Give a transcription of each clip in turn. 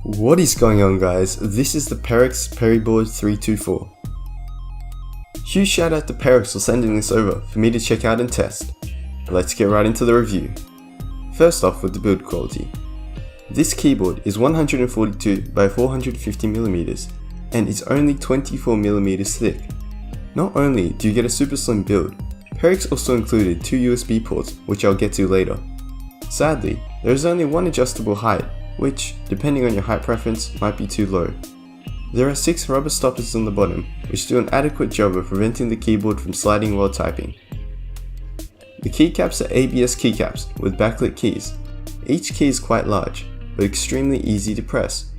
What is going on, guys? This is the Perixx Periboard-324. Huge shout out to Perixx for sending this over for me to check out and test. Let's get right into the review. First off with the build quality. This keyboard is 142 by 450mm and is only 24mm thick. Not only do you get a super slim build, Perixx also included 2 USB ports, which I'll get to later. Sadly, there is only one adjustable height, which, depending on your height preference, might be too low. There are 6 rubber stoppers on the bottom, which do an adequate job of preventing the keyboard from sliding while typing. The keycaps are ABS keycaps with backlit keys. Each key is quite large, but extremely easy to press.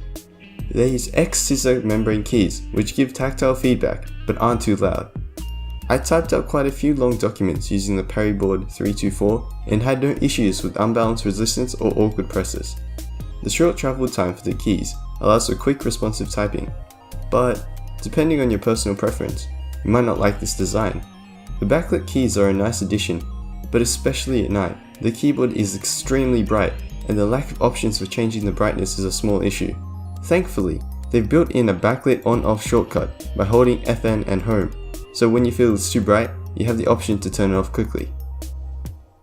They use X-scissor membrane keys, which give tactile feedback, but aren't too loud. I typed out quite a few long documents using the Periboard-324 and had no issues with unbalanced resistance or awkward presses. The short travel time for the keys allows for quick responsive typing, but depending on your personal preference, you might not like this design. The backlit keys are a nice addition, but especially at night, the keyboard is extremely bright and the lack of options for changing the brightness is a small issue. Thankfully, they've built in a backlit on-off shortcut by holding FN and home, so when you feel it's too bright, you have the option to turn it off quickly.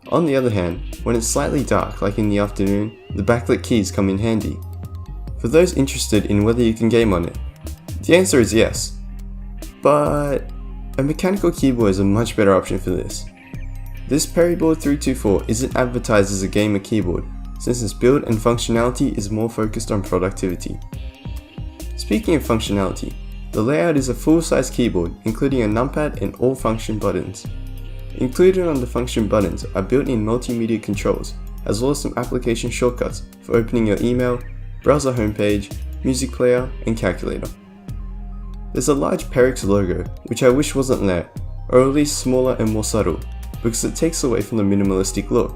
On the other hand, when it's slightly dark like in the afternoon, the backlit keys come in handy. For those interested in whether you can game on it, the answer is yes. But a mechanical keyboard is a much better option for this. This Periboard-324 isn't advertised as a gamer keyboard, since its build and functionality is more focused on productivity. Speaking of functionality, the layout is a full-size keyboard including a numpad and all function buttons. Included on the function buttons are built-in multimedia controls, as well as some application shortcuts for opening your email, browser homepage, music player, and calculator. There's a large Perixx logo, which I wish wasn't there, or at least smaller and more subtle, because it takes away from the minimalistic look.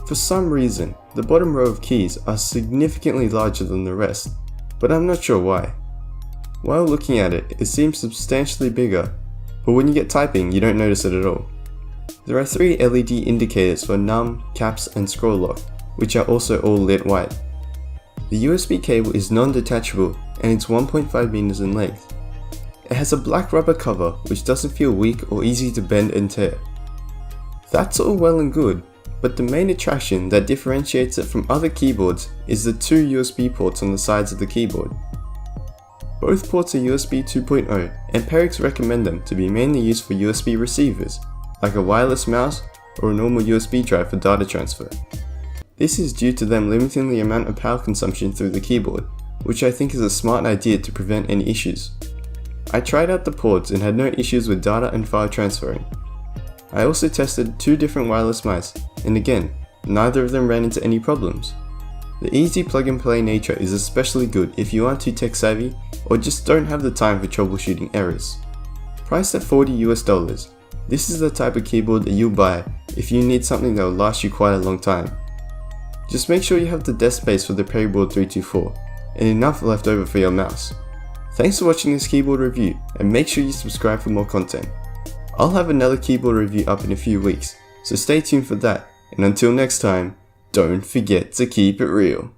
For some reason, the bottom row of keys are significantly larger than the rest, but I'm not sure why. While looking at it, it seems substantially bigger, but when you get typing, you don't notice it at all. There are 3 LED indicators for num, caps, and scroll lock, which are also all lit white. The USB cable is non-detachable and it's 1.5 meters in length. It has a black rubber cover which doesn't feel weak or easy to bend and tear. That's all well and good, but the main attraction that differentiates it from other keyboards is the 2 USB ports on the sides of the keyboard. Both ports are USB 2.0 and Perixx recommend them to be mainly used for USB receivers, like a wireless mouse or a normal USB drive for data transfer. This is due to them limiting the amount of power consumption through the keyboard, which I think is a smart idea to prevent any issues. I tried out the ports and had no issues with data and file transferring. I also tested 2 different wireless mice, and again, neither of them ran into any problems. The easy plug and play nature is especially good if you aren't too tech savvy or just don't have the time for troubleshooting errors. Priced at $40 US, this is the type of keyboard that you'll buy if you need something that will last you quite a long time. Just make sure you have the desk space for the Periboard-324 and enough left over for your mouse. Thanks for watching this keyboard review and make sure you subscribe for more content. I'll have another keyboard review up in a few weeks, so stay tuned for that, and until next time, don't forget to keep it real.